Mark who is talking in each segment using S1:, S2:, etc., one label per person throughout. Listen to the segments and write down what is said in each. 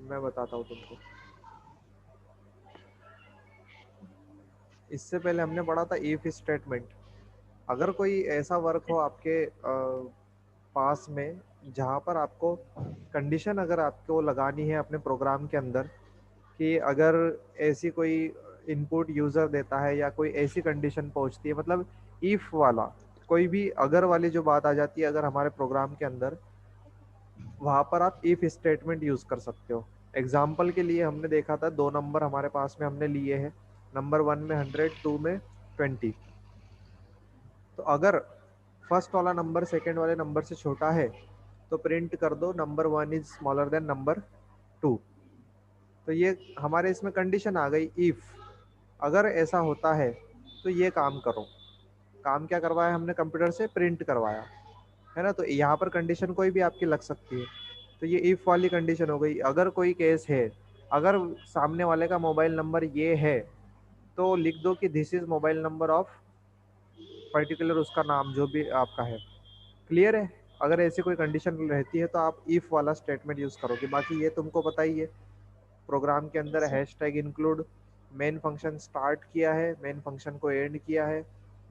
S1: मैं बताता हूँ तुमको। इससे पहले हमने पढ़ा था इफ स्टेटमेंट। अगर कोई ऐसा वर्क हो आपके पास में जहाँ पर आपको कंडीशन अगर आपको लगानी है अपने प्रोग्राम के अंदर कि अगर ऐसी कोई इनपुट यूजर देता है या कोई ऐसी कंडीशन पहुंचती है, मतलब इफ वाला कोई भी अगर वाली जो बात आ जाती है अगर हमारे प्रोग्राम के अंदर, वहां पर आप इफ स्टेटमेंट यूज कर सकते हो। एग्जाम्पल के लिए हमने देखा था दो नंबर हमारे पास में हमने लिए हैं, नंबर 1 में 100, 2 में 20। तो अगर फर्स्ट वाला नंबर सेकेंड वाले नंबर से छोटा है तो प्रिंट कर दो number 1 is smaller than number 2। तो ये हमारे इसमें कंडीशन आ गई इफ अगर ऐसा होता है तो ये काम करो। काम क्या करवाया हमने, कंप्यूटर से प्रिंट करवाया है ना। तो यहाँ पर कंडीशन कोई भी आपकी लग सकती है। तो ये इफ वाली कंडीशन हो गई। अगर कोई केस है, अगर सामने वाले का मोबाइल नंबर ये है तो लिख दो कि this is mobile number of particular, उसका नाम जो भी आपका है। क्लियर है। अगर ऐसी कोई कंडीशन रहती है तो आप इफ वाला स्टेटमेंट यूज करोगे। बाकी ये तुमको पता ही है, प्रोग्राम के अंदर hash tag include, main function start किया है, मेन फंक्शन को एंड किया है,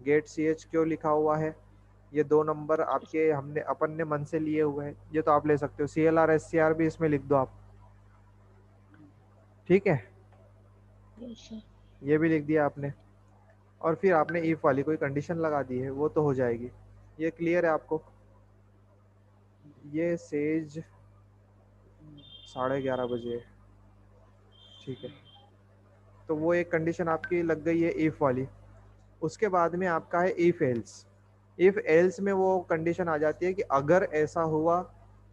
S1: गेट सी एच क्यों लिखा हुआ है, ये दो नंबर आपके हमने अपन ने मन से लिए हुए हैं, ये तो आप ले सकते हो। C L R S C R भी इसमें लिख दो आप, ठीक है, ये भी लिख दिया आपने। और फिर आपने इफ वाली कोई कंडीशन लगा दी है, वो तो हो जाएगी। ये क्लियर है आपको। ये सेज 11:30 बजे, ठीक है। तो वो एक कंडीशन आपकी लग गई है इफ वाली। उसके बाद में आपका है इफ एल्स। इफ एल्स में वो कंडीशन आ जाती है कि अगर ऐसा हुआ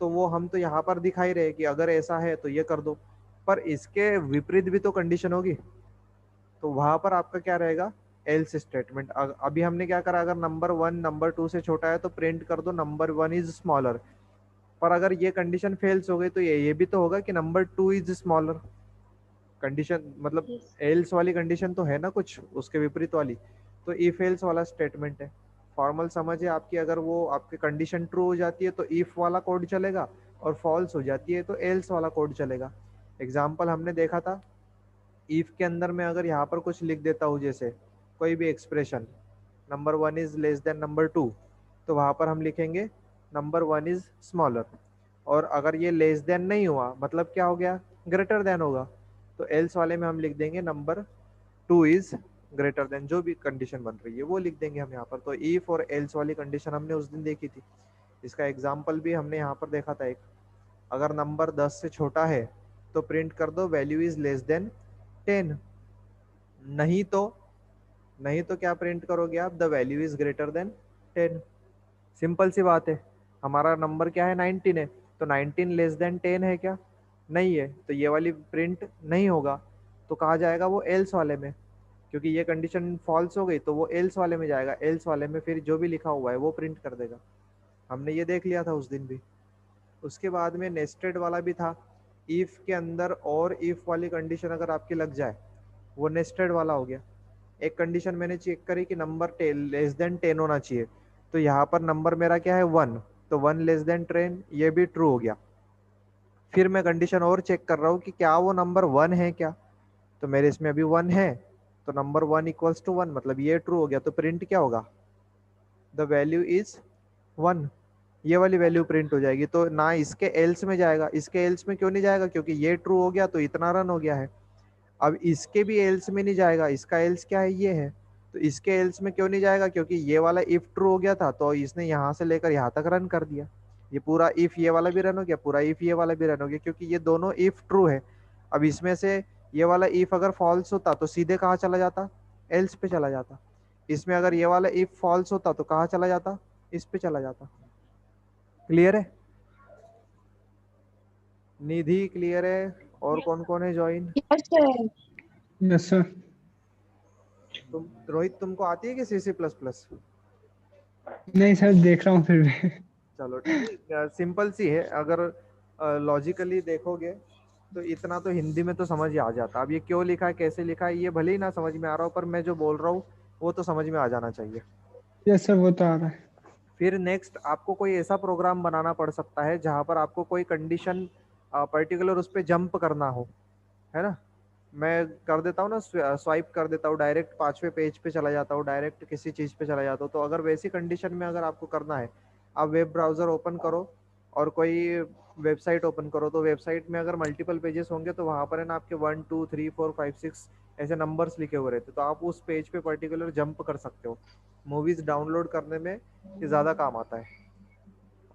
S1: तो वो हम तो यहाँ पर दिखाई रहे कि अगर ऐसा है तो ये कर दो, पर इसके विपरीत भी तो कंडीशन होगी। तो वहां पर आपका क्या रहेगा, एल्स स्टेटमेंट। अभी हमने क्या करा, अगर नंबर 1 नंबर 2 से छोटा है तो प्रिंट कर दो नंबर 1 इज स्मॉलर। पर अगर ये कंडीशन फेल्स हो गई तो ये भी तो होगा कि नंबर 2 इज स्मॉलर। कंडीशन मतलब एल्स वाली कंडीशन तो है ना कुछ उसके विपरीत वाली, तो इफ एल्स वाला स्टेटमेंट है। फॉर्मल समझ है आपकी। अगर वो आपकी कंडीशन ट्रू हो जाती है तो इफ वाला कोड चलेगा, और फॉल्स हो जाती है तो एल्स वाला कोड चलेगा। एग्जाम्पल हमने देखा था, इफ के अंदर मैं अगर यहाँ पर कुछ लिख देता हूँ, जैसे कोई भी expression, number 1 is less then number 2, तो वहां पर हम लिखेंगे नंबर 1 इज स्मॉलर। और अगर ये लेस देन नहीं हुआ, मतलब क्या हो गया, ग्रेटर देन होगा, तो एल्स वाले में हम लिख देंगे नंबर 2 इज ग्रेटर देन, जो भी कंडीशन बन रही है वो लिख देंगे हम यहाँ पर। तो इफ और एल्स वाली कंडीशन हमने उस दिन देखी थी। इसका एग्जाम्पल भी हमने यहाँ पर देखा था एक, अगर नंबर 10 से छोटा है तो प्रिंट कर दो वैल्यू इज लेस देन 10। नहीं तो, नहीं तो क्या प्रिंट करोगे आप, the value is greater than 10। Simple सी बात है। हमारा नंबर क्या है, 19 है, तो 19 लेस देन 10 है क्या, नहीं है, तो ये वाली प्रिंट नहीं होगा। तो कहा जाएगा वो एल्स वाले में, क्योंकि ये कंडीशन फॉल्स हो गई तो वो एल्स वाले में जाएगा। एल्स वाले में फिर जो भी लिखा हुआ है वो प्रिंट कर देगा। हमने ये देख लिया था उस दिन भी। उसके बाद में नेस्टेड वाला भी था। इफ के अंदर और इफ वाली कंडीशन अगर आपकी लग जाए, वो नेस्टेड वाला हो गया। एक कंडीशन मैंने चेक करी कि नंबर लेस देन 10 होना चाहिए, तो यहाँ पर नंबर मेरा क्या है 1, तो 1 लेस देन 10, ये भी ट्रू हो गया। फिर मैं कंडीशन और चेक कर रहा हूँ कि क्या वो नंबर 1 है क्या, तो मेरे इसमें अभी 1 है, तो नंबर 1 इक्वल्स टू 1, मतलब ये ट्रू हो गया। तो प्रिंट क्या होगा, द वैल्यू इज 1, ये वाली वैल्यू प्रिंट हो जाएगी। तो ना इसके एल्स में जाएगा, इसके एल्स में क्यों नहीं जाएगा, क्योंकि ये ट्रू हो गया तो इतना रन हो गया है। अब इसके भी एल्स में नहीं जाएगा, इसका एल्स क्या है, ये है, तो इसके एल्स में क्यों नहीं जाएगा, क्योंकि ये वाला इफ ट्रू हो गया था तो इसने यहाँ से लेकर यहाँ तक रन कर दिया। ये पूरा इफ ये वाला भी रन हो गया, पूरा इफ ये वाला भी रन हो गया, क्योंकि ये दोनों इफ ट्रू है। अब इसमें से ये वाला इफ अगर फॉल्स होता तो सीधे कहाँ चला जाता, एल्स पे चला जाता। इसमें अगर ये वाला इफ फॉल्स होता तो कहाँ चला जाता, इस पे चला जाता। क्लियर है, निधि क्लियर है, और कौन कौन है join.
S2: Yes sir.
S3: Yes sir.
S1: तुम रोहित, तुमको आती है कि सी सी प्लस प्लस।
S3: नहीं सर, देख रहा हूँ फिर भी।
S1: चलो सिंपल सी है। अगर लॉजिकली देखोगे तो इतना तो हिंदी में तो समझ ही आ जाता। अब ये क्यों लिखा है, कैसे लिखा है, ये भले ही ना समझ में आ रहा हो, पर मैं जो बोल रहा हूँ वो तो समझ में आ जाना चाहिए।
S3: यस सर, वो तो आ रहा है।
S1: फिर नेक्स्ट आपको कोई ऐसा प्रोग्राम बनाना पड़ सकता है जहाँ पर आपको कोई कंडीशन पर्टिकुलर उस पर जंप करना हो, है ना, मैं कर देता हूँ ना, स्वाइप कर देता हूँ, डायरेक्ट 5वें पेज पे चला जाता हूँ, डायरेक्ट किसी चीज़ पे चला जाता हूँ। तो अगर वैसी कंडीशन में अगर आपको करना है, आप वेब ब्राउज़र ओपन करो और कोई वेबसाइट ओपन करो, तो वेबसाइट में अगर मल्टीपल पेजेस होंगे तो वहाँ पर है ना आपके 1 2 3 4 5 6 ऐसे नंबर्स लिखे हुए रहते, तो आप उस पेज पे पर्टिकुलर जंप कर सकते हो। मूवीज़ डाउनलोड करने में ये ज़्यादा काम आता है।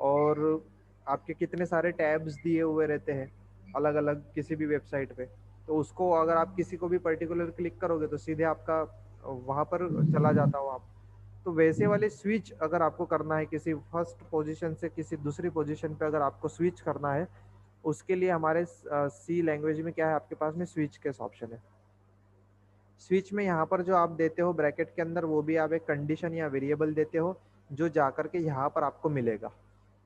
S1: और आपके कितने सारे टैब्स दिए हुए रहते हैं अलग अलग किसी भी वेबसाइट पे, तो उसको अगर आप किसी को भी पर्टिकुलर क्लिक करोगे तो सीधे आपका वहाँ पर चला जाता हो आप। तो वैसे वाले स्विच अगर आपको करना है किसी फर्स्ट पोजीशन से किसी दूसरी पोजीशन पे अगर आपको स्विच करना है, उसके लिए हमारे सी लैंग्वेज में क्या है, आपके पास में स्विच केस ऑप्शन है। स्विच में यहाँ पर जो आप देते हो ब्रैकेट के अंदर, वो भी आप एक कंडीशन या वेरिएबल देते हो जो जाकर के यहाँ पर आपको मिलेगा।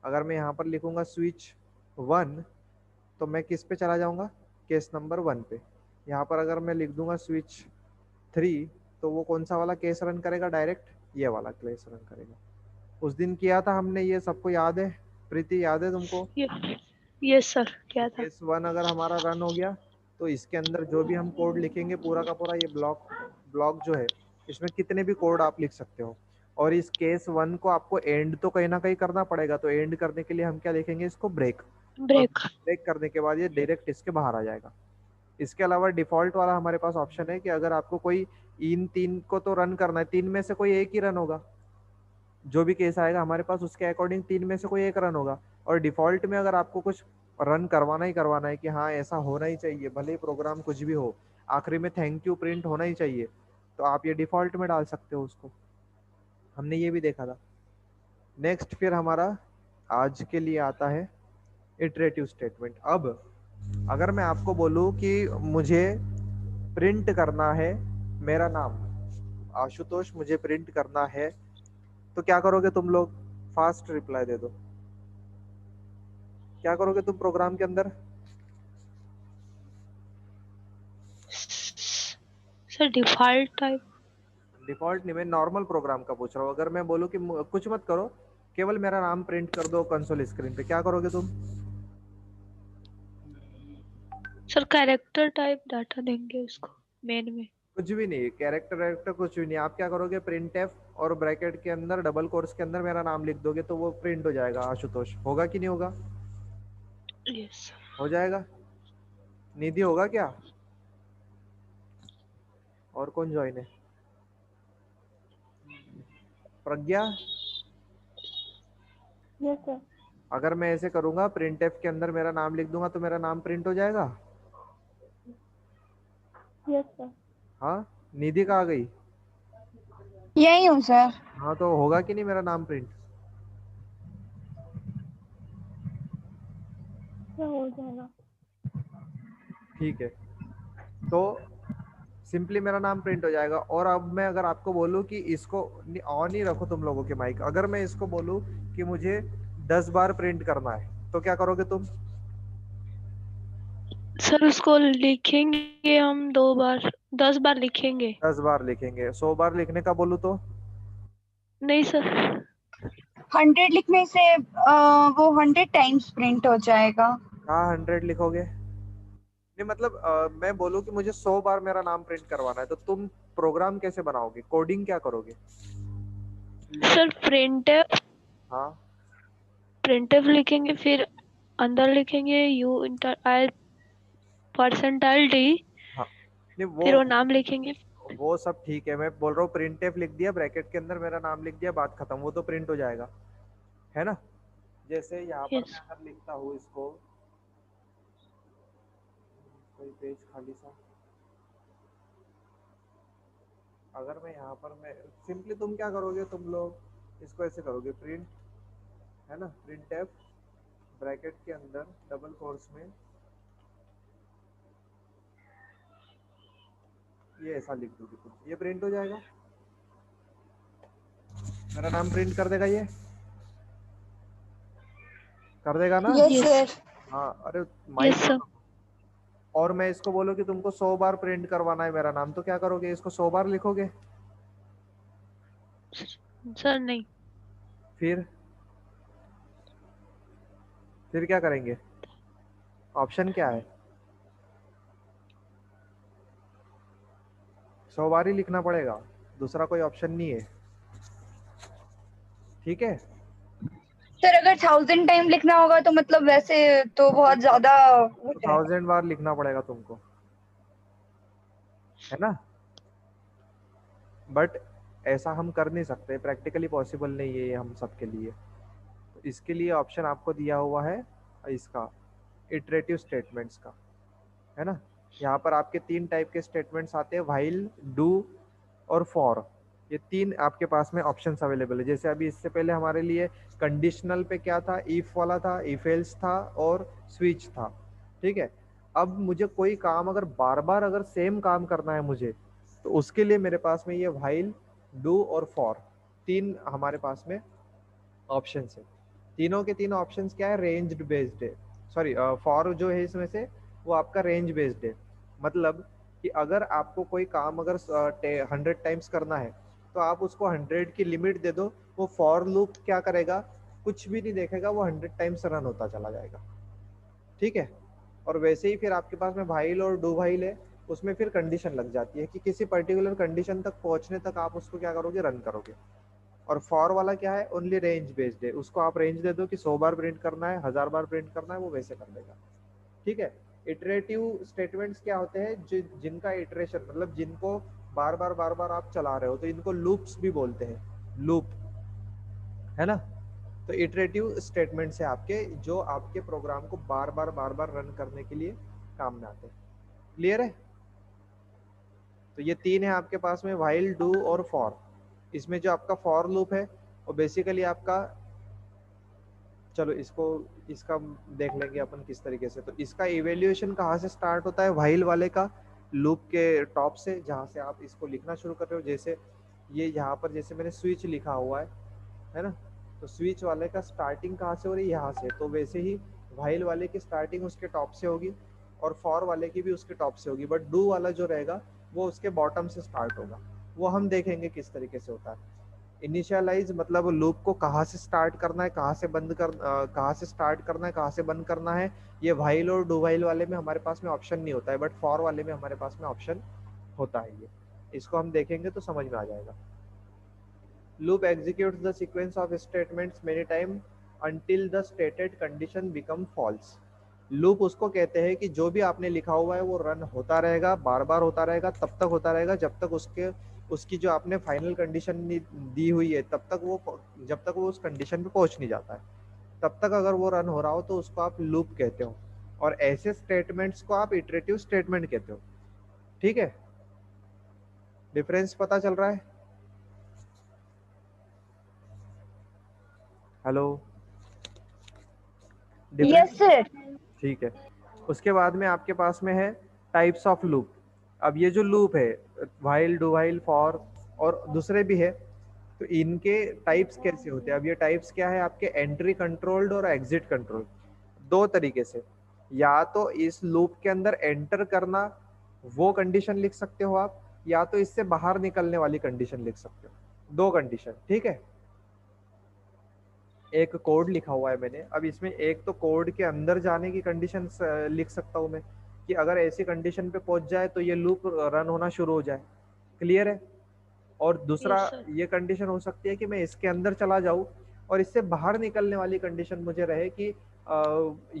S1: अगर मैं यहाँ पर लिखूंगा स्विच 1, तो मैं किस पे चला जाऊंगा, केस नंबर 1 पे। यहाँ पर अगर मैं लिख दूंगा स्विच 3, तो वो कौन सा वाला केस रन करेगा, डायरेक्ट ये वाला केस रन करेगा। उस दिन किया था हमने ये, सबको याद है, प्रीति याद है तुमको?
S2: यस सर,
S1: तो
S2: क्या था?
S1: केस 1 अगर हमारा रन हो गया, तो इसके अंदर जो भी हम कोड लिखेंगे पूरा का पूरा, ये ब्लॉक ब्लॉक जो है, इसमें कितने भी कोड आप लिख सकते हो। और इस केस 1 को आपको एंड तो कहीं ना कहीं करना पड़ेगा, तो एंड करने के लिए हम क्या लिखेंगे, इसको ब्रेक। और
S2: ब्रेक।
S1: ब्रेक करने के बाद ये डायरेक्ट इसके बाहर आ जाएगा। इसके अलावा डिफॉल्ट वाला हमारे पास ऑप्शन है कि अगर आपको कोई इन 3 को तो रन करना है, 3 में से कोई एक ही रन होगा, जो भी केस आएगा हमारे पास उसके अकॉर्डिंग 3 में से कोई एक रन होगा। और डिफॉल्ट में अगर आपको कुछ रन करवाना ही करवाना है कि हाँ ऐसा होना ही चाहिए, भले ही प्रोग्राम कुछ भी हो, आखिरी में थैंक यू प्रिंट होना ही चाहिए, तो आप ये डिफॉल्ट में डाल सकते हो उसको। हमने ये भी देखा था। नेक्स्ट फिर हमारा आज के लिए आता है इटरेटिव स्टेटमेंट। अब अगर मैं आपको बोलूं कि मुझे प्रिंट करना है मेरा नाम आशुतोष, मुझे प्रिंट करना है, तो क्या करोगे तुम लोग, फास्ट रिप्लाई दे दो। क्या करोगे तुम प्रोग्राम के अंदर?
S2: Sir default type.
S1: डिफॉल्ट नहीं, मैं नॉर्मल प्रोग्राम का पूछ रहा हूँ। अगर मैं बोलूँ कि कुछ मत करो, केवल मेरा नाम प्रिंट कर दो कंसोल स्क्रीन पे, क्या करोगे तुम?
S2: सर कैरेक्टर टाइप डाटा देंगे उसको मेन में।
S1: कुछ भी नहीं, कैरेक्टर वैरेक्टर कुछ भी नहीं, आप क्या करोगे, प्रिंट एफ और ब्रैकेट के अंदर डबल कोर्स के अंदर मेरा नाम लिख दोगे, तो वो प्रिंट हो जाएगा आशुतोष। होगा कि नहीं होगा?
S2: यस।
S1: हो जाएगा। निधि होगा क्या? और कौन ज्वाइन है? प्रज्ञा?
S4: Yes sir.
S1: अगर मैं ऐसे करूंगा, प्रिंट एफ के अंदर मेरा नाम लिख दूंगा, तो मेरा नाम प्रिंट हो जाएगा।
S4: Yes sir.
S1: हाँ, निधि कहाँ गई?
S4: यही हूँ सर।
S1: हाँ, तो होगा कि नहीं मेरा नाम प्रिंट?
S4: हो जाएगा।
S1: ठीक है, तो सिंपली मेरा नाम प्रिंट हो जाएगा। और अब मैं अगर आपको बोलूं कि इसको ऑन ही रखो तुम लोगों के माइक, अगर मैं इसको बोलूं कि मुझे 10 बार प्रिंट करना है, तो क्या करोगे तुम?
S2: सर उसको लिखेंगे हम 2 बार, 10 बार लिखेंगे।
S1: 10 बार लिखेंगे। 100 बार लिखने का बोलूं तो?
S2: नहीं सर।
S4: 100 लिखने से वो 100 टाइम्स प्रिंट हो जाएगा।
S1: हाँ, 100 लिखोगे? नहीं मतलब मैं बोलूं कि मुझे 100 बार मेरा नाम प्रिंट करवाना है, तो तुम प्रोग्राम कैसे बनाओगे, कोडिंग क्या करोगे?
S2: सर
S1: हाँ,
S2: प्रिंटफ लिखेंगे, फिर अंदर लिखेंगे you inter I percentile D,
S1: हाँ, नहीं
S2: फिर वो नाम लिखेंगे।
S1: वो सब ठीक है, मैं बोल रहा हूँ प्रिंट एफ लिख दिया, ब्रैकेट के अंदर मेरा नाम लिख दिया, बात खत्म, वो तो प्रिंट हो जाएगा, है ना। जैसे यहाँ पर मैं
S2: यस।
S1: अगर लिखता हूँ इसको, कोई पेज खाली सा, अगर मैं यहाँ पर मैं सिंपली, तुम क्या करोगे, तुम लोग इसको ऐसे करोगे, प्रिंट, है ना, प्रिंट एफ ब्रैकेट के अंदर डबल कोर्स में ये ऐसा लिख दोगे तुम, ये प्रिंट हो जाएगा, मेरा नाम प्रिंट कर देगा, ये कर देगा ना।
S4: Yes
S2: yes.
S4: सर।
S1: हाँ, अरे
S2: यस
S1: माइक।
S2: सर।
S1: और मैं इसको बोलूँ कि तुमको 100 बार प्रिंट करवाना है मेरा नाम, तो क्या करोगे, इसको 100 बार लिखोगे?
S2: सर नहीं।
S1: फिर क्या करेंगे? ऑप्शन क्या है? 100 बार ही लिखना पड़ेगा, दूसरा कोई ऑप्शन नहीं है। ठीक है,
S4: सर अगर 1000 टाइम लिखना होगा तो मतलब वैसे तो बहुत ज्यादा हो
S1: तो
S4: जाएगा।
S1: 1000 बार लिखना पड़ेगा तुमको, है ना। बट ऐसा हम कर नहीं सकते, प्रैक्टिकली पॉसिबल नहीं है ये हम सबके लिए। तो इसके लिए ऑप्शन आपको दिया हुआ है इसका, इटरेटिव स्टेटमेंट्स का, है ना। यहाँ पर आपके 3 टाइप के स्टेटमेंट्स आते हैं, व्हाइल, डू और फॉर। ये 3 आपके पास में ऑप्शंस अवेलेबल है। जैसे अभी इससे पहले हमारे लिए कंडीशनल पे क्या था, इफ वाला था, इफ एल्स था और स्विच था। ठीक है, अब मुझे कोई काम अगर बार बार अगर सेम काम करना है मुझे, तो उसके लिए मेरे पास में ये व्हाइल, डू और फॉर 3 हमारे पास में ऑप्शंस है। तीनों के तीनों ऑप्शंस क्या है, रेंज बेस्ड है। सॉरी, फॉर जो है इसमें से वो आपका रेंज बेस्ड है। मतलब कि अगर आपको कोई काम अगर 100 टाइम्स करना है, तो आप उसको 100 की लिमिट दे दो, वो फॉर लूप क्या करेगा, कुछ भी नहीं देखेगा, वो 100 टाइम्स रन होता चला जाएगा। ठीक है, और वैसे ही फिर आपके पास में व्हाइल और डू व्हाइल है, उसमें फिर कंडीशन लग जाती है कि किसी पर्टिकुलर कंडीशन तक पहुंचने तक आप उसको क्या करोगे, रन करोगे। और फॉर वाला क्या है, ओनली रेंज बेस्ड है, उसको आप रेंज दे दो कि 100 बार प्रिंट करना है, 1000 बार प्रिंट करना है, वो वैसे कर देगा। ठीक है, इटरेटिव स्टेटमेंट्स क्या होते हैं, जिनका इटरेशन मतलब जिनको बार बार आप चला रहे हो, तो इनको लूप्स भी बोलते हैं, लूप, है ना। तो इटरेटिव स्टेटमेंट्स है आपके, जो आपके प्रोग्राम को बार बार रन करने के लिए काम में आते हैं। क्लियर है? तो ये 3 है आपके पास में, व्हाइल, डू और फॉर। इसमें जो आपका फॉर लूप है वो बेसिकली आपका, चलो इसको, इसका देख लेंगे अपन किस तरीके से। तो इसका इवेल्युएशन कहाँ से स्टार्ट होता है, व्हाइल वाले का लूप के टॉप से, जहाँ से आप इसको लिखना शुरू कर रहे हो। जैसे ये यहाँ पर जैसे मैंने स्विच लिखा हुआ है ना। तो स्विच वाले का स्टार्टिंग कहाँ से हो रही है, यहाँ से। तो वैसे ही व्हाइल वाले की स्टार्टिंग उसके टॉप से होगी, और फॉर वाले की भी उसके टॉप से होगी। बट डू वाला जो रहेगा वो उसके बॉटम से स्टार्ट होगा। वो हम देखेंगे किस तरीके से होता है। इनिशियलाइज मतलब लूप को कहाँ से स्टार्ट करना है, कहाँ से बंद कर, कहाँ से स्टार्ट करना है, कहाँ से बंद करना है, ये व्हाइल और डू व्हाइल वाले में हमारे पास में ऑप्शन नहीं होता है, बट फॉर वाले में हमारे पास में ऑप्शन होता है। ये इसको हम देखेंगे तो समझ में आ जाएगा। Loop executes the sequence of statements many time until the stated condition become false। Loop उसको कहते हैं कि जो भी आपने लिखा हुआ है वो रन होता रहेगा, बार बार होता रहेगा, तब तक होता रहेगा जब तक उसकी जो आपने फाइनल कंडीशन दी हुई है, तब तक वो, जब तक वो उस कंडीशन पे पहुंच नहीं जाता है, तब तक अगर वो रन हो रहा हो तो उसको आप लूप कहते हो। और ऐसे स्टेटमेंट्स को आप इटरेटिव स्टेटमेंट कहते हो। ठीक है, डिफरेंस पता चल रहा है? Hello, difference?
S4: Yes sir.
S1: ठीक है, उसके बाद में आपके पास में है टाइप्स ऑफ लूप। अब ये जो लूप है, व्हाइल, डू व्हाइल, फॉर और दूसरे भी है, तो इनके टाइप्स कैसे होते हैं। अब ये टाइप्स क्या है आपके, एंट्री कंट्रोल्ड और एग्जिट कंट्रोल। दो तरीके से, या तो इस लूप के अंदर एंटर करना वो कंडीशन लिख सकते हो आप, या तो इससे बाहर निकलने वाली कंडीशन लिख सकते हो। दो कंडीशन, ठीक है। एक कोड लिखा हुआ है मैंने, अब इसमें एक तो कोड के अंदर जाने की कंडीशन लिख सकता हूँ मैं, कि अगर ऐसी कंडीशन पे पहुंच जाए तो ये लूप रन होना शुरू हो जाए। क्लियर है? और दूसरा
S2: यस सर।
S1: ये कंडीशन हो सकती है कि मैं इसके अंदर चला जाऊं और इससे बाहर निकलने वाली कंडीशन मुझे रहे कि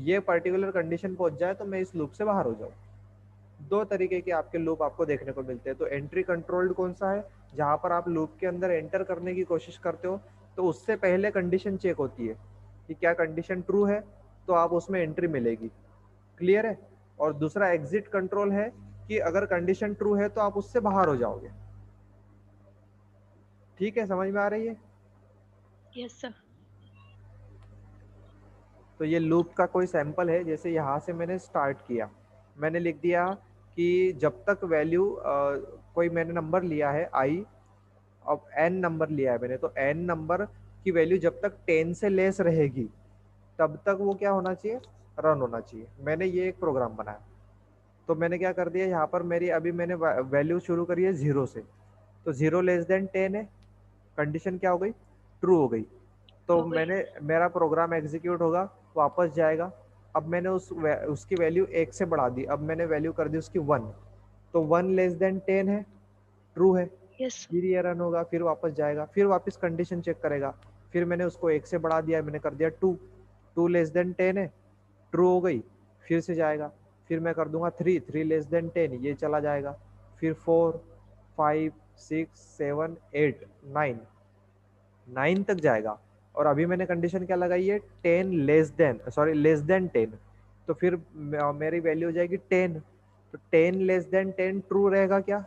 S1: ये पर्टिकुलर कंडीशन पहुंच जाए तो मैं इस लूप से बाहर हो जाऊं। दो तरीके के आपके लूप आपको देखने को मिलते हैं। तो एंट्री कंट्रोल्ड कौन सा है, जहां पर आप लूप के अंदर एंटर करने की कोशिश करते हो, तो उससे पहले कंडीशन चेक होती है कि क्या कंडीशन ट्रू है, तो आप उसमें एंट्री मिलेगी। क्लियर है? और दूसरा एग्जिट कंट्रोल है कि अगर कंडीशन ट्रू है तो आप उससे बाहर हो जाओगे। ठीक है, समझ में आ रही है?
S2: Yes sir.
S1: तो ये लूप का कोई सैंपल है, जैसे यहाँ से मैंने स्टार्ट किया, मैंने लिख दिया कि जब तक वैल्यू कोई मैंने नंबर लिया है आई, अब n नंबर लिया है मैंने, तो n नंबर की वैल्यू जब तक 10 से लेस रहेगी तब तक वो क्या होना चाहिए, रन होना चाहिए। मैंने ये एक प्रोग्राम बनाया, तो मैंने क्या कर दिया, यहाँ पर मेरी अभी मैंने वैल्यू शुरू करी है 0 से, तो 0 लेस देन 10 है, कंडीशन क्या हो गई, ट्रू हो गई। तो
S2: हो गई।
S1: मैंने, मेरा प्रोग्राम एग्जीक्यूट होगा, वापस जाएगा, अब मैंने उसकी वैल्यू 1 से बढ़ा दी, अब मैंने वैल्यू कर दी उसकी 1, तो 1 लेस देन 10 है, ट्रू है,
S2: यस सर।
S1: फिर ये रन होगा, फिर वापस जाएगा, फिर वापस कंडीशन चेक करेगा, फिर मैंने उसको 1 से बढ़ा दिया, मैंने कर दिया 2, 2 लेस देन 10 है, ट्रू हो गई, फिर से जाएगा, फिर मैं कर दूंगा 3, 3 लेस देन 10, ये चला जाएगा, फिर 4, 5, 6, 7, 8, 9, 9 तक जाएगा, और अभी मैंने कंडीशन क्या लगाई है, 10 less than, sorry less than 10, तो फिर मेरी वैल्यू हो जाएगी 10, तो 10 लेस देन 10 ट्रू रहेगा क्या,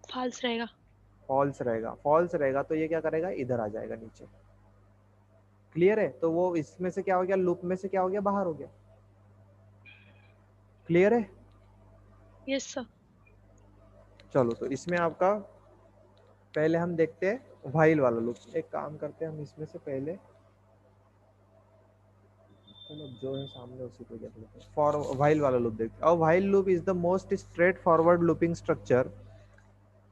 S2: फॉल्स रहेगा।
S1: फॉल्स रहेगा, फॉल्स रहेगा तो ये क्या करेगा, इधर आ जाएगा नीचे। क्लियर है, तो वो इसमें से क्या हो गया, लूप में से क्या हो गया, बाहर हो गया। क्लियर है,
S2: यस सर।
S1: चलो तो इसमें आपका पहले हम देखते हैं व्हाइल वाला लूप, एक काम करते हैं हम इसमें से पहले, चलो जो है सामने उसी को देख लेते हैं, फॉर व्हाइल वाला लूप देखते हैं। और while loop is the most straight forward looping structure,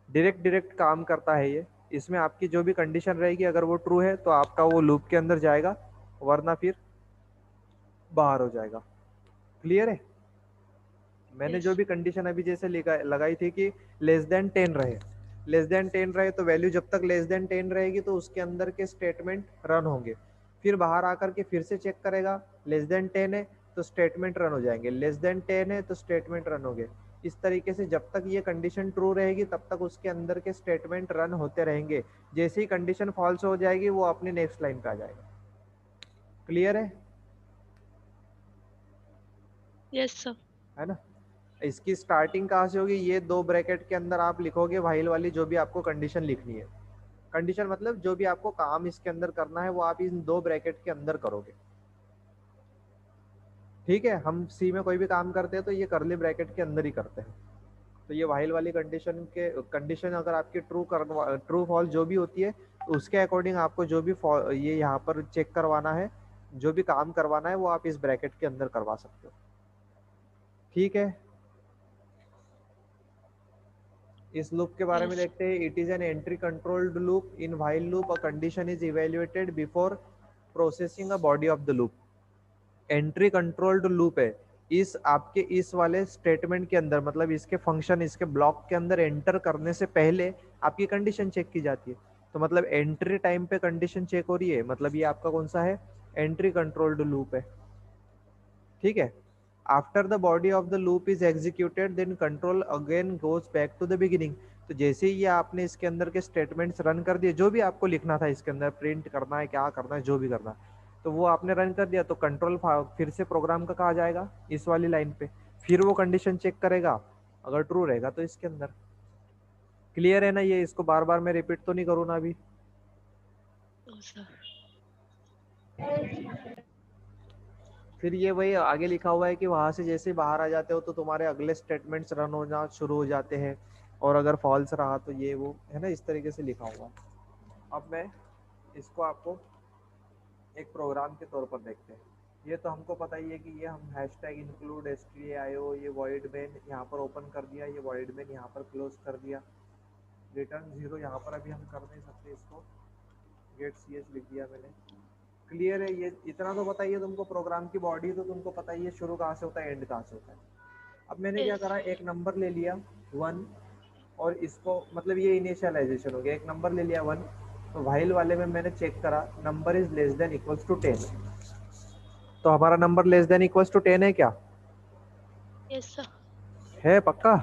S1: direct काम करता है ये, इसमें आपकी जो भी कंडीशन रहेगी अगर वो ट्रू है तो आपका वो लूप के अंदर जाएगा, वरना फिर बाहर हो जाएगा। क्लियर है, मैंने
S2: Yes.
S1: जो भी कंडीशन अभी जैसे लगाई थी कि लेस देन 10 रहे, लेस देन 10 रहे तो वैल्यू जब तक लेस देन 10 रहेगी तो उसके अंदर के स्टेटमेंट रन होंगे, फिर बाहर आकर के फिर से चेक करेगा, लेस देन 10 है तो स्टेटमेंट रन हो जाएंगे, लेस देन 10 है तो स्टेटमेंट रन होंगे। इस तरीके से जब तक ये कंडीशन ट्रू रहेगी तब तक उसके अंदर के स्टेटमेंट रन होते रहेंगे, जैसे ही कंडीशन फॉल्स हो जाएगी वो अपनी नेक्स्ट लाइन पे आ जाएगा। क्लियर है,
S2: Yes sir.
S1: है ना। इसकी स्टार्टिंग कहाँ से होगी, ये दो ब्रैकेट के अंदर आप लिखोगे व्हाइल वाली जो भी आपको कंडीशन लिखनी है, कंडीशन मतलब जो भी आपको काम इसके अंदर करना है वो आप इन दो ब्रैकेट के अंदर करोगे। ठीक है, हम सी में कोई भी काम करते हैं तो ये करली ब्रैकेट के अंदर ही करते हैं। तो ये व्हाइल वाली कंडीशन अगर आपकी ट्रू फॉल्स जो भी होती है तो उसके अकॉर्डिंग आपको जो भी ये यहाँ पर चेक करवाना है, जो भी काम करवाना है वो आप इस ब्रैकेट के अंदर करवा सकते हो। ठीक है, इस लूप के बारे में
S2: Yes.
S1: देखते हैं। It is an entry controlled loop, in while loop a condition is evaluated before processing a body of the loop. Entry controlled loop है, इस आपके इस वाले स्टेटमेंट के अंदर, मतलब इसके फंक्शन इसके ब्लॉक के अंदर एंटर करने से पहले आपकी कंडीशन चेक की जाती है। तो मतलब एंट्री टाइम पे कंडीशन चेक हो रही है, मतलब ये आपका कौन सा है, एंट्री कंट्रोल्ड लूप है। ठीक है, after the body of the loop is executed then control again goes back to the beginning. तो जैसे ही ये आपने इसके अंदर के स्टेटमेंट्स रन कर दिए, जो भी आपको लिखना था इसके अंदर, प्रिंट करना है, क्या करना है, जो भी करना है, तो वो आपने रन कर दिया, तो कंट्रोल फिर से प्रोग्राम का कहा जाएगा इस वाली लाइन पे, फिर वो कंडीशन चेक करेगा, अगर ट्रू रहेगा तो इसके अंदर। क्लियर है ना, ये इसको बार बार मैं रिपीट तो नहीं करूँ ना अभी।
S2: No sir.
S1: फिर ये वही आगे लिखा हुआ है कि वहां से जैसे बाहर आ जाते हो तो तुम्हारे अगले स्टेटमेंट्स रन होना शुरू हो जाते हैं, और अगर फॉल्स रहा तो ये वो है ना, इस तरीके से लिखा हुआ। अब मैं इसको आपको एक प्रोग्राम के तौर पर देखते हैं। ये तो हमको पता ही है कि ये हम हैशटैग इंक्लूड stdio, ये void main यहाँ पर ओपन कर दिया, ये void main यहाँ पर क्लोज कर दिया, रिटर्न 0 यहाँ पर अभी हम कर नहीं सकते, इसको गेट ch लिख दिया मैंने। क्लियर है, ये इतना तो पता ही है तुमको, प्रोग्राम की बॉडी तो तुमको पता ही है शुरू कहाँ से होता है, एंड कहाँ से होता है। अब मैंने क्या
S2: Yes.
S1: करा, एक नंबर ले लिया 1, और इसको मतलब ये इनिशियलाइजेशन हो गया, एक नंबर ले लिया 1, तो व्हाइल वाले में मैंने चेक करा number is less than equals to 10, तो हमारा number less than equals to 10 है क्या,
S2: Yes sir.
S1: है पक्का।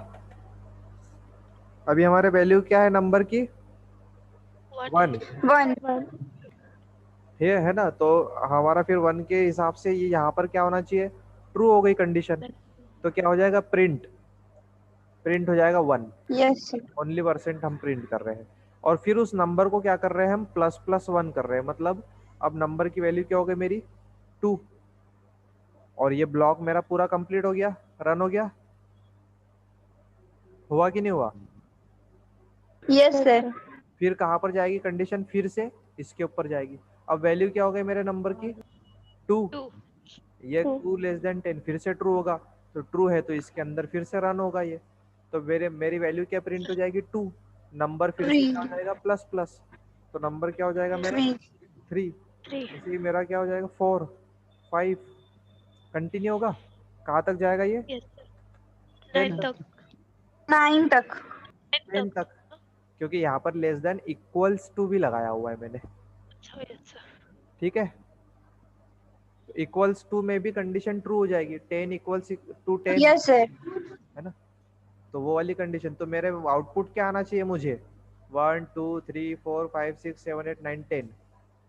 S1: अभी हमारे वैल्यू क्या है नंबर की, 1
S4: 1
S1: है ना, तो हमारा फिर 1 के हिसाब से ये यहाँ पर क्या होना चाहिए, ट्रू हो गई कंडीशन, तो क्या हो जाएगा, प्रिंट हो जाएगा 1,
S4: यस
S1: ओनली % हम प्रिंट कर रहे हैं, और फिर उस नंबर को क्या कर रहे हैं हम, ++1 कर रहे हैं, मतलब अब नंबर की वैल्यू क्या हो गई मेरी 2, और ये ब्लॉक मेरा पूरा कंप्लीट हो गया, रन हो गया, हुआ कि नहीं हुआ।
S4: यस सर
S1: फिर कहाँ पर जाएगी कंडीशन, फिर से इसके ऊपर जाएगी, अब वैल्यू क्या हो गई मेरे नंबर की 2,
S2: 2.
S1: ये 2 लेस देन 10 फिर से ट्रू होगा, तो ट्रू है तो इसके अंदर फिर से रन होगा ये, तो मेरी वैल्यू क्या प्रिंट हो जाएगी 2, नंबर फिर से क्या हो जाएगा प्लस प्लस, तो नंबर क्या हो जाएगा मेरा 3,
S2: 3.
S1: इसी मेरा क्या हो जाएगा 4, 5, कंटिन्यू होगा, कहाँ तक जाएगा ये?
S2: यस सर,
S1: 10
S2: 9
S1: तक,
S2: तक,
S4: 9 तक।
S1: 10 तक, क्योंकि यहाँ पर लेस देन इक्वल्स टू भी लगाया हुआ है मैंने।
S2: अच्छा यस सर,
S1: ठीक है, इक्वल्स टू में भी कंडीशन ट्रू हो जाएगी, 10 इक्वल्स टू 10,
S4: यस सर।
S1: है ना? तो वो वाली कंडीशन, तो मेरे आउटपुट क्या आना चाहिए मुझे? 1 2 3 4 5 6 7 8 9 10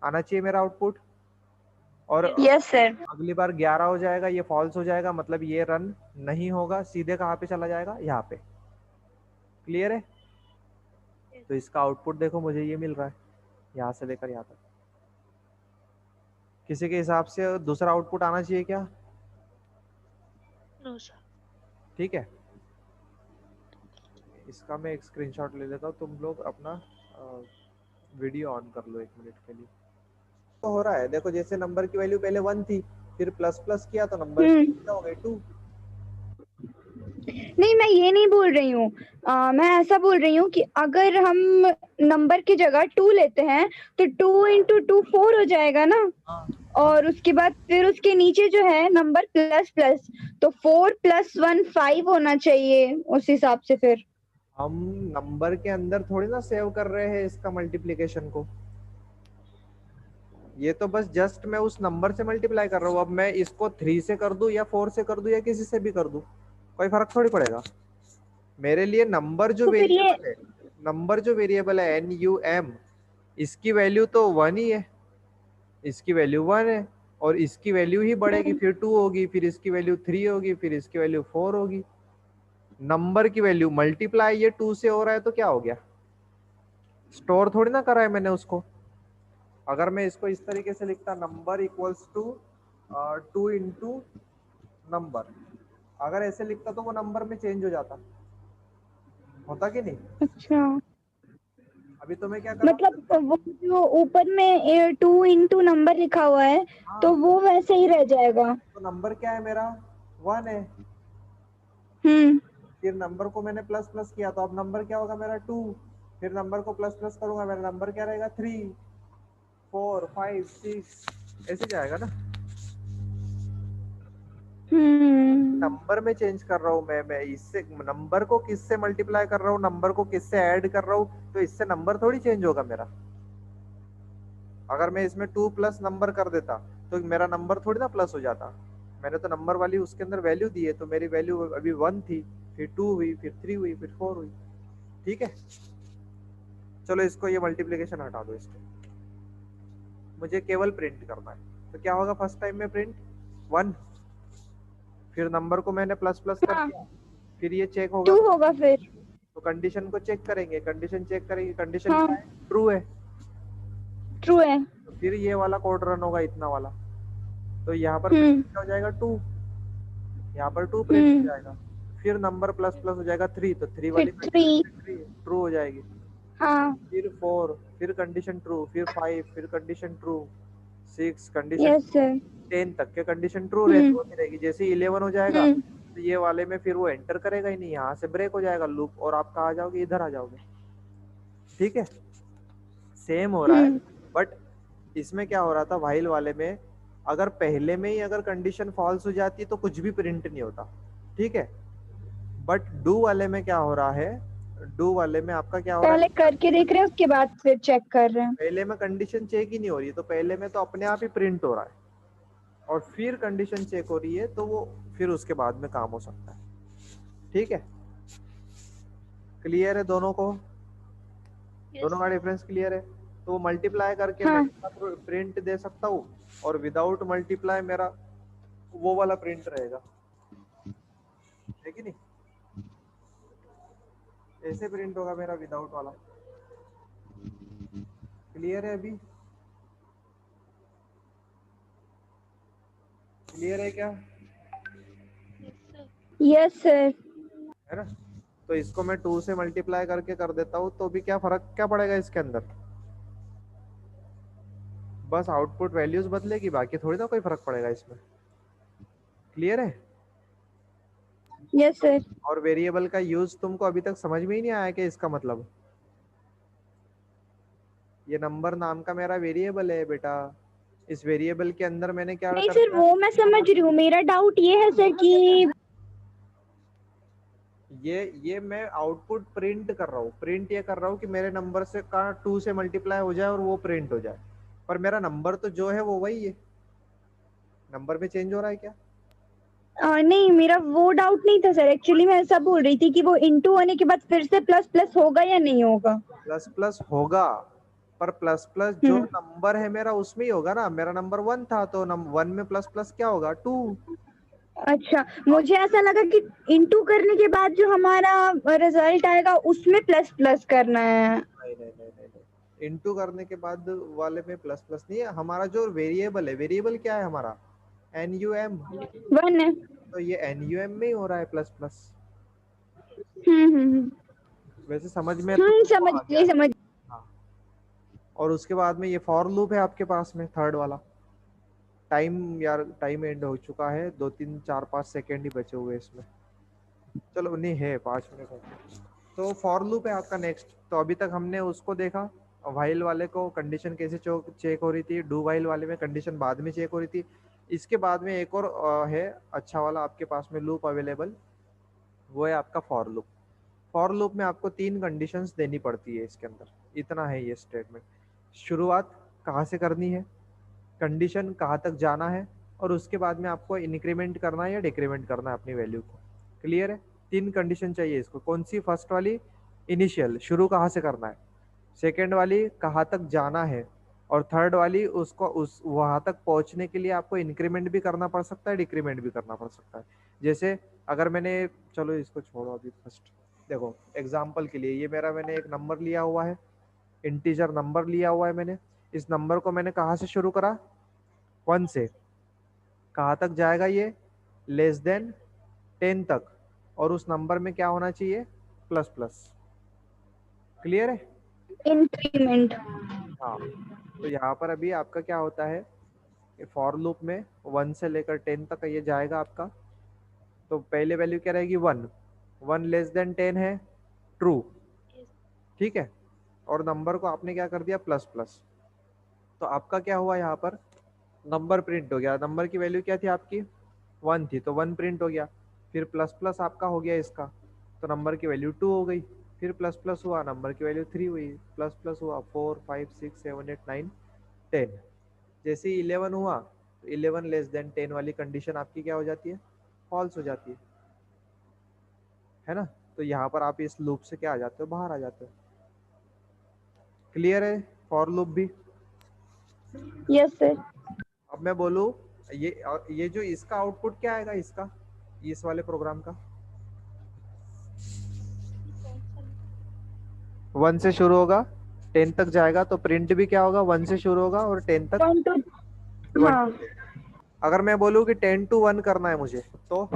S1: आना चाहिए मेरा आउटपुट। और
S4: यस सर।
S1: अगली बार 11 हो जाएगा, ये फॉल्स हो जाएगा, मतलब ये रन नहीं होगा, सीधे कहाँ पे चला जाएगा? यहाँ पे। क्लियर है? तो इसका आउटपुट देखो मुझे ये मिल रहा है, यहाँ से लेकर यहाँ तक। किसी के हिसाब से दूसरा आउटपुट आना चाहिए क्या?
S2: No sir.
S1: ठीक है, इसका मैं एक स्क्रीनशॉट ले लेता हूँ, तुम लोग अपना वीडियो ऑन कर लो 1 मिनट के लिए। तो हो रहा है, देखो जैसे नंबर की वैल्यू पहले 1 थी, फिर प्लस प्लस किया तो नंबर क्या हो गए 2।
S4: नहीं, मैं ये नहीं बोल रही हूँ, मैं ऐसा बोल रही हूँ कि अगर हम नंबर की जगह 2 लेते हैं तो 2 into 2 4 हो जाएगा ना। और उसके बाद फिर उसके नीचे जो है नंबर प्लस प्लस, तो 4 + 1 5 होना चाहिए उस हिसाब से। फिर
S1: हम नंबर के अंदर थोड़ी ना सेव कर रहे हैं इसका मल्टीप्लिकेशन को, ये तो बस जस्ट मैं उस नंबर से मल्टीप्लाई कर रहा हूँ। अब मैं इसको 3 से कर दूं या 4 से कर दूं या किसी से भी कर दूं, कोई फर्क थोड़ी पड़ेगा मेरे लिए। नंबर जो
S4: तो फिर ये
S1: वेरिएबल है, नंबर जो वेरिएबल है NUM, इसकी वैल्यू तो 1 ही है, इसकी वैल्यू 1 है, और इसकी वैल्यू ही बढ़ेगी, फिर 2 होगी, फिर इसकी वैल्यू 3 होगी, फिर इसकी वैल्यू 4 होगी। नंबर की वैल्यू मल्टीप्लाई ये 2 से हो रहा है तो क्या हो गया? स्टोर थोड़ी ना करा है मैंने उसको। अगर मैं इसको इस तरीके से लिखता, number equals to 2 into number, अगर ऐसे लिखता तो वो नंबर में चेंज हो जाता, होता कि नहीं?
S4: अच्छा,
S1: अभी तो मैं क्या कर रहा
S4: मतलब वो जो ऊपर में 2 into नंबर लिखा हुआ है
S1: हूँ?
S4: तो वो वैसे ही रह जाएगा।
S1: तो नंबर क्या है मेरा? 1 है,
S4: हम्म।
S1: फिर नंबर को मैंने प्लस प्लस किया तो अब नंबर क्या होगा मेरा? 2, फिर नंबर को प्लस प्लस करूंगा, मेरा नंबर क्या रहेगा? 3 4 5 6 ऐसे जाएगा ना। नंबर में चेंज कर रहा हूँ मैं इससे नंबर को किससे मल्टीप्लाई कर रहा हूँ, नंबर को किससे ऐड कर रहा हूँ, तो इससे नंबर थोड़ी चेंज होगा मेरा। अगर मैं इसमें 2 प्लस नंबर कर देता तो मेरा नंबर थोड़ी ना प्लस हो जाता। मैंने तो नंबर वाली उसके अंदर वैल्यू दी है, तो मेरी वैल्यू अभी 1 थी, फिर 2 हुई, फिर 3 हुई, फिर 4 हुई। ठीक है, चलो इसको ये मल्टीप्लीकेशन हटा दो, इसको मुझे केवल प्रिंट करना है। तो क्या होगा फर्स्ट टाइम में? प्रिंट 1, फिर नंबर को मैंने प्लस प्लस कर दिया, फिर ये चेक होगा
S4: 2 होगा फिर।
S1: तो कंडीशन को चेक करेंगे, कंडीशन चेक करेंगे, कंडीशन
S4: हाँ,
S1: क्या है? ट्रू है,
S4: ट्रू है।
S1: तो फिर ये वाला कोड रन होगा, इतना वाला, तो यहाँ पर प्रिंट क्या हो जाएगा? 2, यहाँ पर 2 प्रिंट हो जाएगा, फिर नंबर प्लस प्लस हो जाएगा 3, तो 3 वाली
S4: फिर 3।
S1: ट्रू हो जाएगी,
S4: हाँ,
S1: फिर 4, फिर कंडीशन ट्रू, फिर 5, फिर condition true, 6 condition
S4: yes
S1: true,
S4: sir.
S1: 10 तक के कंडीशन ट्रू होती रहेगी। जैसे 11 हो जाएगा तो ये वाले में फिर वो एंटर करेगा ही नहीं, यहाँ से ब्रेक हो जाएगा लूप और आप कहाँ आ जाओगे? इधर आ जाओगे। ठीक है, सेम हो रहा है, बट इसमें क्या हो रहा था व्हाइल वाले में, अगर पहले में ही अगर कंडीशन फॉल्स हो जाती तो कुछ भी प्रिंट नहीं होता। ठीक है, बट डू वाले में क्या हो रहा है? डू वाले में आपका क्या हो रहा
S4: पहले
S1: है?
S4: करके देख रहे हैं उसके बाद फिर चेक कर रहे हैं।
S1: पहले में कंडीशन चेक ही नहीं हो रही है, तो पहले में तो अपने आप ही प्रिंट हो रहा है, और फिर कंडीशन चेक हो रही है तो वो फिर उसके बाद में काम हो सकता है। ठीक है, क्लियर है दोनों को? दोनों का डिफरेंस क्लियर है? तो मल्टीप्लाई करके
S4: हाँ।
S1: मैं प्रिंट दे सकता हूँ, और विदाउट मल्टीप्लाई मेरा वो वाला प्रिंट रहेगा, है कि नहीं? ऐसे प्रिंट होगा मेरा विदाउट वाला। क्लियर है? अभी क्लियर है क्या?
S4: Yes sir.
S1: है ना? तो इसको मैं 2 से मल्टीप्लाई करके कर देता हूँ, तो भी क्या फर्क क्या पड़ेगा इसके अंदर? बस आउटपुट वैल्यूज बदलेगी, बाकी थोड़ी ना कोई फर्क पड़ेगा इसमें। क्लियर है?
S4: Yes sir.
S1: और वेरिएबल का यूज तुमको अभी तक समझ में ही नहीं आया कि इसका मतलब ये नंबर नाम का मेरा वेरिएबल है बेटा, इस वेरिएबल के अंदर मैंने क्या
S4: नहीं
S1: कर
S4: सर,
S1: दिया,
S4: वो मैं समझ रही हूँ, मेरा डाउट ये है सर कि
S1: ये मैं आउटपुट प्रिंट कर रहा हूँ, प्रिंट ये कर रहा हूँ कि मेरे नंबर से का 2 से मल्टीप्लाई हो जाए और वो प्रिंट हो जाए, पर मेरा नंबर तो जो है वो वही है, नंबर में चेंज हो रहा है क्या?
S4: नहीं, मेरा वो डाउट नहीं था सर, एक्चुअली मैं ऐसा बोल रही थी कि वो इंटू होने के बाद फिर से प्लस प्लस होगा या नहीं होगा।
S1: प्लस प्लस होगा, पर प्लस प्लस जो नंबर है मेरा उसमें ही होगा ना, मेरा नंबर 1 था तो 1 में प्लस प्लस क्या होगा, 2।
S4: अच्छा, मुझे ऐसा लगा कि इंटू करने के बाद जो हमारा रिजल्ट आएगा उसमें प्लस प्लस करना है।
S1: नहीं नहीं नहीं नहीं नहीं, इंटू करने के बाद वाले में प्लस प्लस नहीं है, हमारा जो वेरिएबल है, वेरिएबल क्या है हमारा, NUM,
S4: 1 है।
S1: तो ये NUM में ही हो रहा है प्लस प्लस।
S4: हम्म।
S1: वैसे समझ में तो तुमको
S4: समझ
S1: आ गया
S4: गई,
S1: है।
S4: समझ।
S1: हाँ, और उसके बाद में ये फॉर लूप है आपके पास में, थर्ड वाला। टाइम यार, टाइम एंड हो चुका है, 2 3 4 5 सेकेंड ही बचे हुए इसमें, चलो नहीं है 5 मिनट है। तो फॉर लूप है आपका नेक्स्ट। तो अभी तक हमने उसको देखा, वाइल वाले को कंडीशन कैसे चेक हो रही थी, डू वाइल वाले में कंडीशन बाद में चेक हो रही थी। इसके बाद में एक और है अच्छा वाला आपके पास में लूप अवेलेबल, वो है आपका फॉर लूप। फॉर लूप में आपको 3 कंडीशंस देनी पड़ती है इसके अंदर, इतना है ये स्टेटमेंट। शुरुआत कहाँ से करनी है, कंडीशन कहाँ तक जाना है, और उसके बाद में आपको इंक्रीमेंट करना है या डिक्रीमेंट करना है अपनी वैल्यू को। क्लियर है? 3 कंडीशन चाहिए इसको। कौन सी? फर्स्ट वाली इनिशियल, शुरू कहाँ से करना है, सेकेंड वाली कहाँ तक जाना है, और थर्ड वाली उसको उस वहाँ तक पहुँचने के लिए आपको इंक्रीमेंट भी करना पड़ सकता है, डिक्रीमेंट भी करना पड़ सकता है। जैसे अगर मैंने, चलो इसको छोड़ो अभी, फर्स्ट देखो एग्जाम्पल के लिए, ये मेरा मैंने एक नंबर लिया हुआ है, इंटीजर नंबर लिया हुआ है मैंने। इस नंबर को मैंने कहाँ से शुरू करा, 1 से। कहाँ तक जाएगा ये, लेस देन 10 तक, और उस नंबर में क्या होना चाहिए, प्लस प्लस। क्लियर है?
S4: इंक्रीमेंट।
S1: हाँ, तो यहाँ पर अभी आपका क्या होता है, फॉर लूप में 1 से लेकर 10 तक ये जाएगा आपका। तो पहले वैल्यू क्या रहेगी, 1, 1 लेस देन 10 है, ट्रू, ठीक है, और नंबर को आपने क्या कर दिया, प्लस प्लस। तो आपका क्या हुआ यहाँ पर, नंबर प्रिंट हो गया। नंबर की वैल्यू क्या थी आपकी, 1 थी, तो 1 प्रिंट हो गया। फिर प्लस प्लस आपका हो गया इसका, तो नंबर की वैल्यू 2 हो गई। फिर प्लस प्लस हुआ, नंबर की वैल्यू 3 हुई, प्लस प्लस हुआ 4 5 6 7 8 9 10। जैसे ही 11 हुआ, तो 11 लेस देन 10 वाली कंडीशन आपकी क्या हो जाती है, फॉल्स हो जाती है ना। तो यहाँ पर आप इस लूप से क्या आ जाते हो, बाहर आ जाते हो। क्लियर है फॉर लूप भी?
S4: Yes sir.
S1: अब मैं बोलूँ, ये जो इसका आउटपुट क्या आएगा, इसका, इस वाले प्रोग्राम का, 1 से शुरू होगा 10 तक जाएगा, तो प्रिंट भी क्या होगा, 1 से शुरू होगा और 10 तक
S4: 1 to,
S1: 1
S4: हाँ।
S1: to 10। अगर मैं बोलूँ कि 10 to 1 करना है मुझे, तो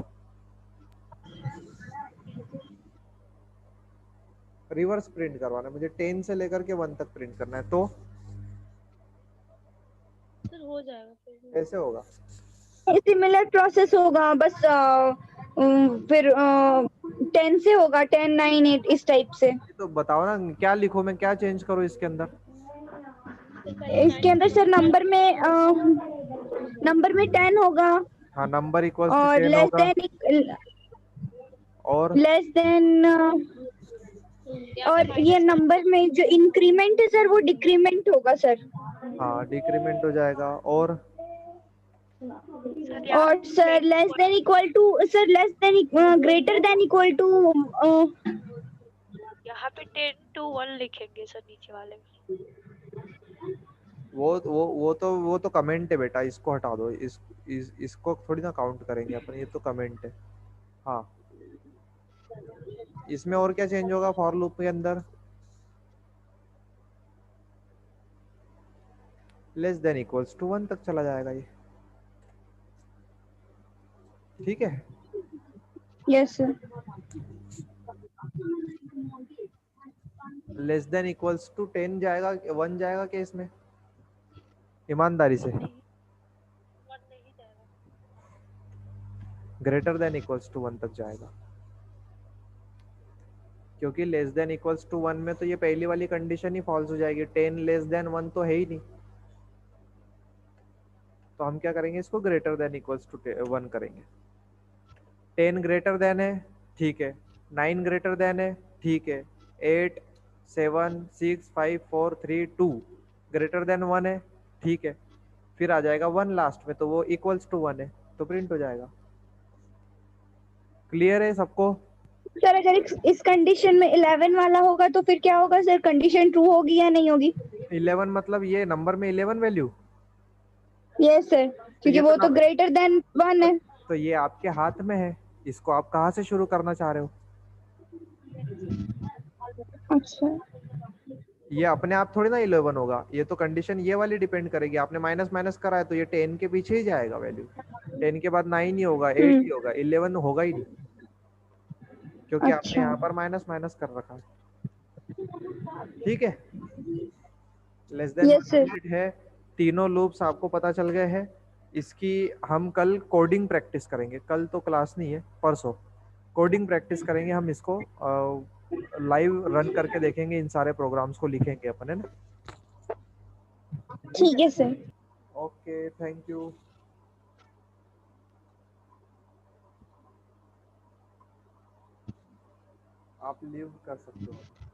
S1: रिवर्स प्रिंट करवाना है मुझे, 10 से लेकर के 1 तक प्रिंट करना है, तो
S2: सर हो जाएगा फिर।
S1: कैसे होगा?
S4: सिमिलर प्रोसेस होगा, बस फिर 10 से होगा, 10 9 8 इस टाइप से।
S1: तो बताओ ना क्या लिखो, मैं क्या चेंज करूँ इसके अंदर?
S4: इसके अंदर सर नंबर में 10 होगा,
S1: हाँ, नंबर इक्वल्स टू
S4: और
S1: 10 होगा, और
S4: लेस देन और ये नंबर में जो इंक्रीमेंट है सर वो डिक्रीमेंट होगा सर।
S1: हाँ डिक्रीमेंट हो जाएगा, और
S4: और sir less than equal to, sir less than greater than equal to,
S2: यहाँ पे 10 to 1 लिखेंगे सर नीचे वाले में।
S1: वो तो कमेंट है बेटा, इसको हटा दो, इसको थोड़ी ना काउंट करेंगे अपन, ये तो कमेंट है। हाँ, इसमें और क्या चेंज होगा फॉर लूप के अंदर, लेस देन इक्वल्स टू 1 तक चला जाएगा ये, ठीक है।
S4: Yes sir.
S1: Less than equals to 10 जाएगा, 1 जाएगा क्या इसमें, ईमानदारी से?
S2: नहीं, 1 नहीं जाएगा।
S1: ग्रेटर देन इक्वल्स टू 1 तक जाएगा, क्योंकि लेस देन इक्वल्स टू 1 में तो ये पहली वाली कंडीशन ही फॉल्स हो जाएगी, 10 लेस देन 1 तो है ही नहीं। तो हम क्या करेंगे, इसको ग्रेटर देन इक्वल्स टू 1 करेंगे। 10 ग्रेटर देन है, ठीक है। 9 ग्रेटर देन है, ठीक है। 8 7 6 5 4 3 2 ग्रेटर देन 1 है, ठीक है। फिर आ जाएगा 1 लास्ट में, तो वो इक्वल्स टू 1 है, तो प्रिंट हो जाएगा। क्लियर है सबको?
S4: सर अगर इस कंडीशन में 11 वाला होगा तो फिर क्या होगा सर, कंडीशन ट्रू होगी या नहीं होगी?
S1: 11 मतलब ये नंबर में 11 वैल्यू?
S4: यस सर,
S1: तो
S4: क्योंकि
S1: ये
S4: वो तो
S1: तो
S4: ग्रेटर देन 1 है।
S1: तो ये आपके हाथ में है, इसको आप कहाँ से शुरू करना चाह रहे हो?
S4: अच्छा
S1: ये अपने आप थोड़ी ना 11 होगा, ये तो कंडीशन ये वाली डिपेंड करेगी। आपने माइनस माइनस करा है तो ये 10 के पीछे ही जाएगा वैल्यू। 10 के बाद 9 ही होगा, 8 ही होगा, 11 होगा ही नहीं, क्योंकि आपने
S4: अच्छा
S1: यहाँ पर माइनस माइनस कर रखा है। ठीक है, less than
S4: yes sir.
S1: Complete है। तीनों लूप्स आपको पता चल गए हैं। इसकी हम कल कोडिंग प्रैक्टिस करेंगे, कल तो क्लास नहीं है, परसों कोडिंग प्रैक्टिस करेंगे हम इसको। लाइव रन करके देखेंगे, इन सारे प्रोग्राम्स को लिखेंगे अपन, है ना।
S4: ठीक है सर।
S1: Okay, thank you. आप लीव कर सकते हो।